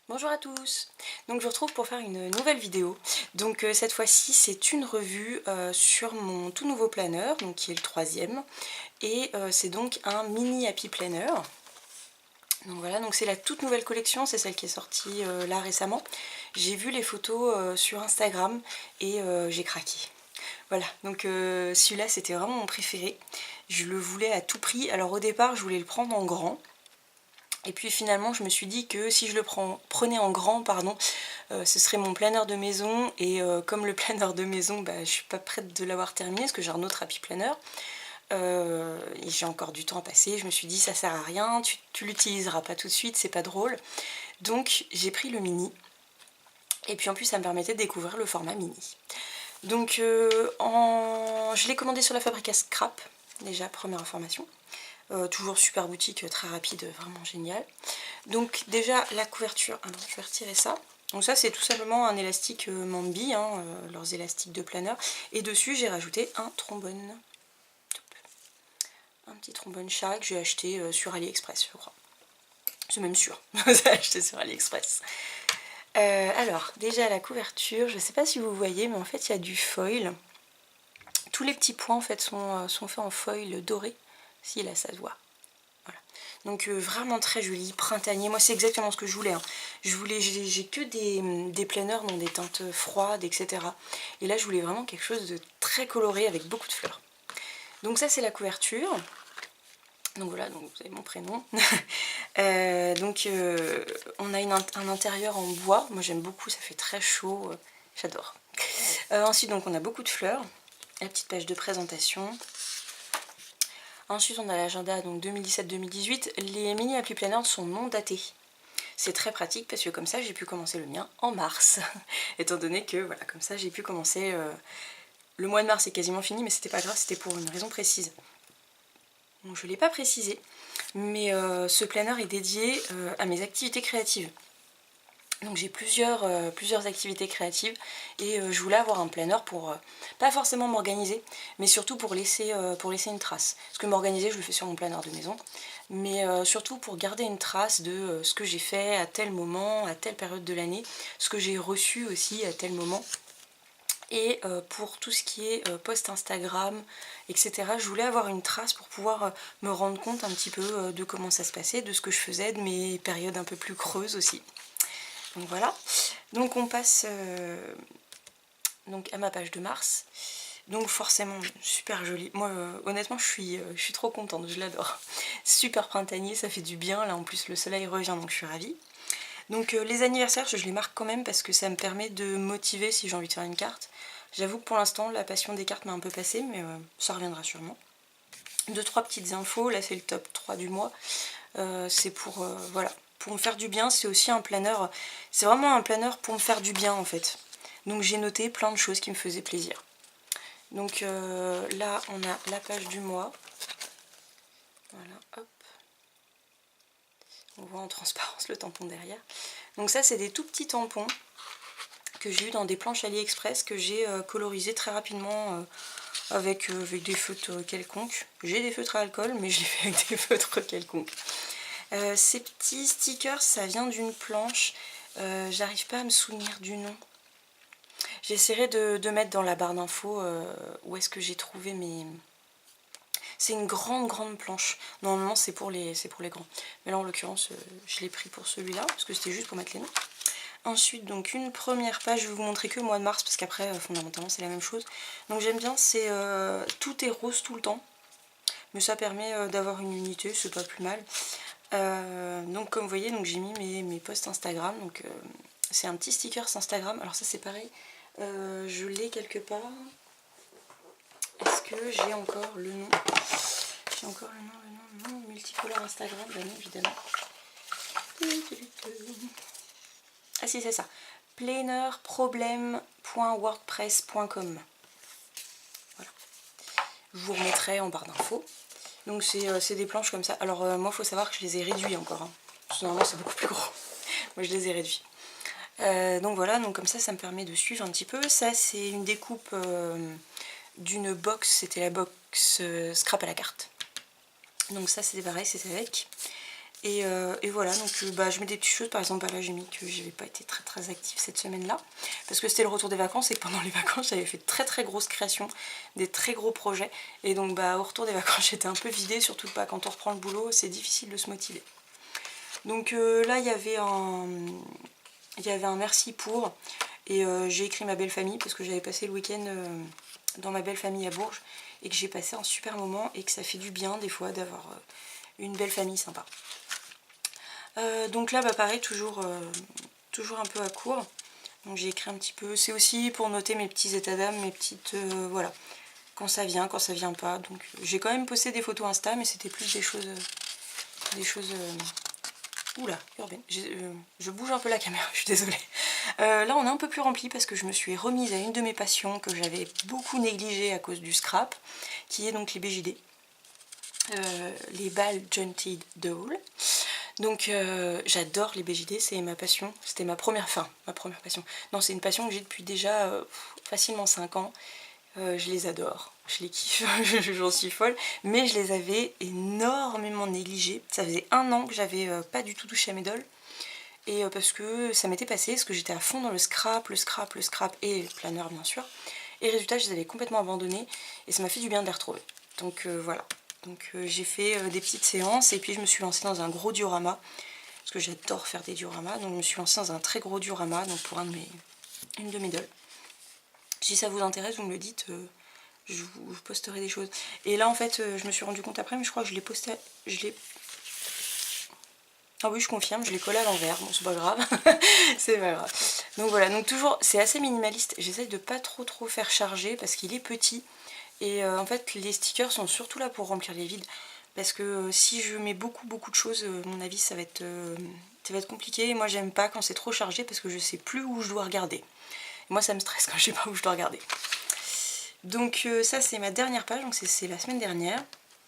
Bonjour à tous. Donc je vous retrouve pour faire une nouvelle vidéo. Donc cette fois-ci c'est une revue sur mon tout nouveau planner, donc qui est le troisième. Et c'est donc un mini happy planner. Donc voilà, donc c'est la toute nouvelle collection, c'est celle qui est sortie là récemment. J'ai vu les photos sur Instagram et j'ai craqué. Voilà, donc celui-là c'était vraiment mon préféré. Je le voulais à tout prix. Alors au départ je voulais le prendre en grand. Et puis finalement je me suis dit que si je le prenais en grand, pardon, ce serait mon planner de maison. Et comme le planner de maison, bah, je suis pas prête de l'avoir terminé parce que j'ai un autre happy planner. Et j'ai encore du temps à passer. Je me suis dit ça sert à rien, tu l'utiliseras pas tout de suite, c'est pas drôle. Donc j'ai pris le mini. Et puis en plus ça me permettait de découvrir le format mini. Donc je l'ai commandé sur la Fabrica Scrap, déjà première information. Toujours super boutique, très rapide, vraiment génial. Donc déjà la couverture, ah non, je vais retirer ça. Donc ça c'est tout simplement un élastique Mambi, hein, leurs élastiques de planeur. Et dessus j'ai rajouté un trombone. Un petit trombone chat que j'ai acheté sur AliExpress, je crois. C'est même sûr, j'ai acheté sur AliExpress. Alors déjà la couverture, je ne sais pas si vous voyez, mais en fait il y a du foil. Tous les petits points en fait sont faits en foil doré. Si là ça se voit. Voilà. Donc vraiment très joli, printanier. Moi c'est exactement ce que je voulais. Hein. J'ai que des planeurs dans des teintes froides, etc. Et là je voulais vraiment quelque chose de très coloré avec beaucoup de fleurs. Donc ça c'est la couverture. Donc voilà, donc vous avez mon prénom. On a un intérieur en bois. Moi j'aime beaucoup, ça fait très chaud. J'adore. Ensuite donc on a beaucoup de fleurs. La petite page de présentation. Ensuite on a l'agenda donc 2017-2018. Les mini happy planners sont non datés. C'est très pratique parce que comme ça j'ai pu commencer le mien en mars. Étant donné que voilà, comme ça j'ai pu commencer. Le mois de mars est quasiment fini, mais c'était pas grave, c'était pour une raison précise. Donc je ne l'ai pas précisé, mais ce planner est dédié à mes activités créatives. Donc j'ai plusieurs activités créatives et je voulais avoir un planner pour pas forcément m'organiser, mais surtout pour laisser une trace. Parce que m'organiser, je le fais sur mon planner de maison, mais surtout pour garder une trace de ce que j'ai fait à tel moment, à telle période de l'année, ce que j'ai reçu aussi à tel moment. Et pour tout ce qui est post Instagram, etc., je voulais avoir une trace pour pouvoir me rendre compte un petit peu de comment ça se passait, de ce que je faisais, de mes périodes un peu plus creuses aussi. Donc voilà. Donc on passe donc à ma page de mars. Donc forcément super jolie. Moi honnêtement je suis trop contente, je l'adore. Super printanier, ça fait du bien. Là en plus le soleil revient donc je suis ravie. Donc les anniversaires je les marque quand même parce que ça me permet de motiver si j'ai envie de faire une carte. J'avoue que pour l'instant la passion des cartes m'a un peu passée mais ça reviendra sûrement. 2-3 petites infos, là c'est le top 3 du mois. C'est pour voilà, pour me faire du bien, c'est aussi un planeur. C'est vraiment un planeur pour me faire du bien en fait. Donc j'ai noté plein de choses qui me faisaient plaisir. Donc là on a la page du mois. Voilà, hop. On voit en transparence le tampon derrière. Donc ça c'est des tout petits tampons que j'ai eu dans des planches AliExpress que j'ai colorisé très rapidement avec des feutres quelconques. J'ai des feutres à alcool mais je les fais avec des feutres quelconques. Ces petits stickers ça vient d'une planche. J'arrive pas à me souvenir du nom. J'essaierai de mettre dans la barre d'infos où est-ce que j'ai trouvé mes... C'est une grande planche. Normalement c'est pour les grands. Mais là en l'occurrence je l'ai pris pour celui-là parce que c'était juste pour mettre les noms. Ensuite donc une première page, je vais vous montrer que le mois de mars parce qu'après fondamentalement c'est la même chose. Donc j'aime bien, c'est tout est rose tout le temps. Mais ça permet d'avoir une unité, c'est pas plus mal. Donc comme vous voyez, j'ai mis mes posts Instagram. Donc c'est un petit sticker Instagram. Alors ça c'est pareil, je l'ai quelque part. Est-ce que j'ai encore le nom? J'ai encore le nom, multicolore Instagram, bien évidemment. Ah si c'est ça, plannerproblème.wordpress.com. Voilà. Je vous remettrai en barre d'infos. Donc c'est des planches comme ça. Alors moi il faut savoir que je les ai réduits encore. Hein. Parce que normalement c'est beaucoup plus gros. Moi je les ai réduits. Donc voilà, donc comme ça me permet de suivre un petit peu. Ça c'est une découpe d'une box, c'était la box scrap à la carte. Donc ça c'est pareil, c'est avec. Et voilà, donc je mets des petites choses. Par exemple, là j'ai mis que j'avais pas été très active cette semaine-là, parce que c'était le retour des vacances, et que pendant les vacances j'avais fait de très grosses créations, des très gros projets, et donc au retour des vacances j'étais un peu vidée, surtout pas quand on reprend le boulot, c'est difficile de se motiver. Donc là il y avait un merci pour, et j'ai écrit ma belle famille, parce que j'avais passé le week-end dans ma belle famille à Bourges, et que j'ai passé un super moment, et que ça fait du bien des fois d'avoir une belle famille sympa. Donc là pareil, toujours un peu à court. Donc j'ai écrit un petit peu, c'est aussi pour noter mes petits états d'âme, mes petites, voilà, quand ça vient pas. Donc j'ai quand même posté des photos Insta, mais c'était plus des choses, oula, urbaines. Je bouge un peu la caméra, je suis désolée. Là on est un peu plus rempli, parce que je me suis remise à une de mes passions que j'avais beaucoup négligée à cause du scrap, qui est donc les BJD. Les balles Jointed Doll. Donc j'adore les BJD, c'est ma passion, c'était ma première passion. Non, c'est une passion que j'ai depuis déjà facilement 5 ans. Je les adore, je les kiffe, j'en suis folle, mais je les avais énormément négligées. Ça faisait 1 an que j'avais pas du tout touché à mes dolls, et parce que ça m'était passé, parce que j'étais à fond dans le scrap et le planeur bien sûr. Et résultat, je les avais complètement abandonnés, et ça m'a fait du bien de les retrouver. Donc voilà. Donc j'ai fait des petites séances, et puis je me suis lancée dans un gros diorama, parce que j'adore faire des dioramas, donc je me suis lancée dans un très gros diorama, donc pour une de mes dolls. Si ça vous intéresse, vous me le dites, je vous posterai des choses. Et là en fait, je me suis rendu compte après, mais je crois que je l'ai posté, ah oui, je confirme, je l'ai collé à l'envers, bon c'est pas grave, c'est pas grave. Donc voilà, donc toujours, c'est assez minimaliste, j'essaye de pas trop faire charger, parce qu'il est petit. Et en fait les stickers sont surtout là pour remplir les vides, parce que si je mets beaucoup de choses, à mon avis ça va être compliqué. Et moi j'aime pas quand c'est trop chargé, parce que je sais plus où je dois regarder. Et moi ça me stresse quand je sais pas où je dois regarder. Donc ça c'est ma dernière page, donc c'est la semaine dernière,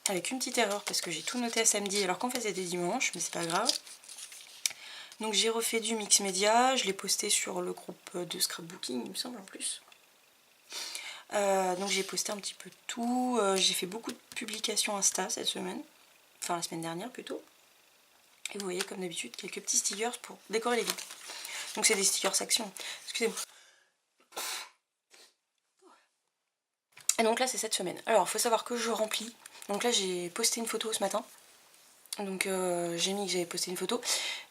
avec une petite erreur parce que j'ai tout noté à samedi alors qu'en fait c'était dimanche, mais c'est pas grave. Donc j'ai refait du mix média, je l'ai posté sur le groupe de scrapbooking il me semble en plus. Donc j'ai posté un petit peu tout, j'ai fait beaucoup de publications Insta cette semaine, enfin la semaine dernière plutôt. Et vous voyez comme d'habitude quelques petits stickers pour décorer les vides. Donc c'est des stickers action, excusez-moi. Et donc là c'est cette semaine. Alors il faut savoir que je remplis, donc là j'ai posté une photo ce matin. Donc j'ai mis que j'avais posté une photo,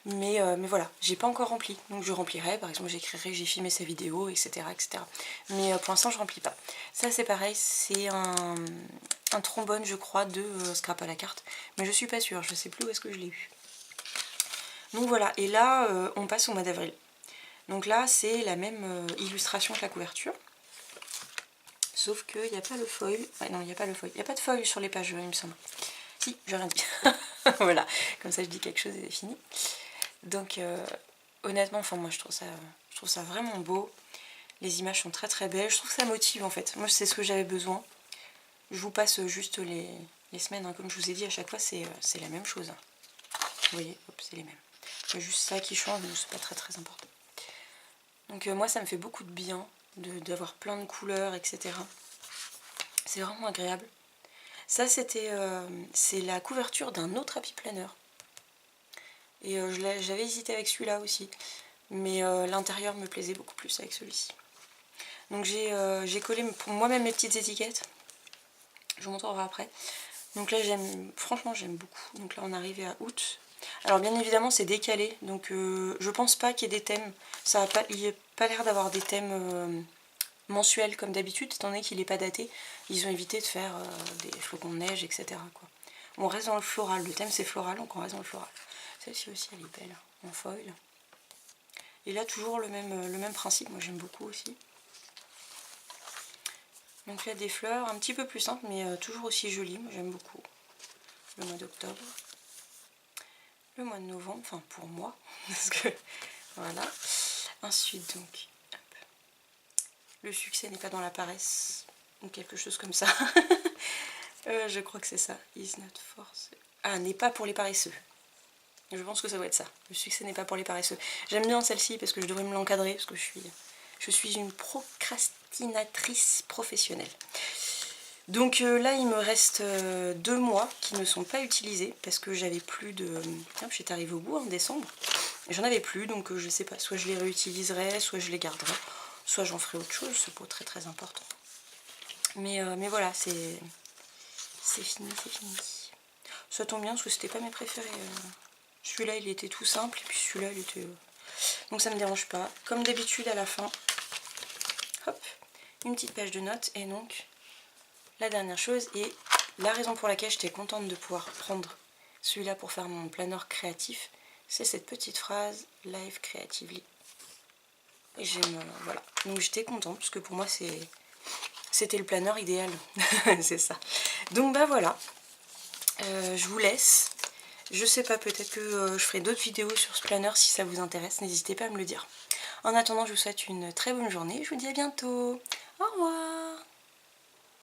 mais voilà, j'ai pas encore rempli. Donc je remplirai, par exemple j'écrirai que j'ai filmé sa vidéo, etc. Mais pour l'instant je remplis pas. Ça c'est pareil, c'est un trombone je crois de scrap à la carte, mais je suis pas sûre, je sais plus où est-ce que je l'ai eu. Donc voilà, et là on passe au mois d'avril. Donc là c'est la même illustration que la couverture, sauf qu'il n'y a pas le foil. Ouais, non, il n'y a pas le foil, il n'y a pas de foil sur les pages il me semble. Si, j'ai rien dit. Voilà, comme ça je dis quelque chose et c'est fini. Donc honnêtement, enfin moi je trouve ça vraiment beau. Les images sont très belles, je trouve que ça motive en fait. Moi c'est ce que j'avais besoin. Je vous passe juste les semaines, hein. Comme je vous ai dit à chaque fois c'est la même chose. Hein. Vous voyez, hop, c'est les mêmes. C'est juste ça qui change, mais c'est pas très important. Donc moi ça me fait beaucoup de bien d'avoir plein de couleurs, etc. C'est vraiment agréable. Ça c'est la couverture d'un autre happy planner. Et j'avais hésité avec celui-là aussi, mais l'intérieur me plaisait beaucoup plus avec celui-ci. Donc j'ai collé pour moi-même mes petites étiquettes, je vous montrerai après. Donc là franchement j'aime beaucoup. Donc là on est arrivé à août. Alors bien évidemment c'est décalé, donc je pense pas qu'il y ait des thèmes, il n'y a pas l'air d'avoir des thèmes mensuels comme d'habitude, étant donné qu'il n'est pas daté. Ils ont évité de faire des flocons de neige, etc. quoi. On reste dans le floral, le thème c'est floral, donc on reste dans le floral. Celle-ci aussi elle est belle, en foil. Et là toujours le même principe, moi j'aime beaucoup aussi. Donc là des fleurs un petit peu plus simples, mais toujours aussi jolies, moi j'aime beaucoup. Le mois d'octobre. Le mois de novembre, enfin pour moi, parce que voilà. Ensuite donc, hop. Le succès n'est pas dans la paresse, ou quelque chose comme ça. Je crois que c'est ça. Is not force. Ah, n'est pas pour les paresseux. Je pense que ça doit être ça. Le succès n'est pas pour les paresseux. J'aime bien celle-ci parce que je devrais me l'encadrer, parce que je suis une procrastinatrice professionnelle. Donc là il me reste 2 mois qui ne sont pas utilisés parce que j'avais plus de... J'étais arrivée au bout en décembre. J'en avais plus, donc je sais pas, soit je les réutiliserai, soit je les garderai, soit j'en ferai autre chose, c'est pas très important. Mais voilà, c'est fini, c'est fini. Ça tombe bien parce que c'était pas mes préférés. Celui-là il était tout simple et puis celui-là il était... Donc ça me dérange pas. Comme d'habitude à la fin, hop, une petite page de notes. Et donc la dernière chose, et la raison pour laquelle j'étais contente de pouvoir prendre celui-là pour faire mon planner créatif, c'est cette petite phrase « Live creatively ». Et j'aime... voilà. Donc j'étais contente parce que pour moi c'était le planner idéal. C'est ça. Donc bah voilà. Je vous laisse. Je sais pas, peut-être que je ferai d'autres vidéos sur ce planner si ça vous intéresse. N'hésitez pas à me le dire. En attendant, je vous souhaite une très bonne journée. Je vous dis à bientôt. Au revoir.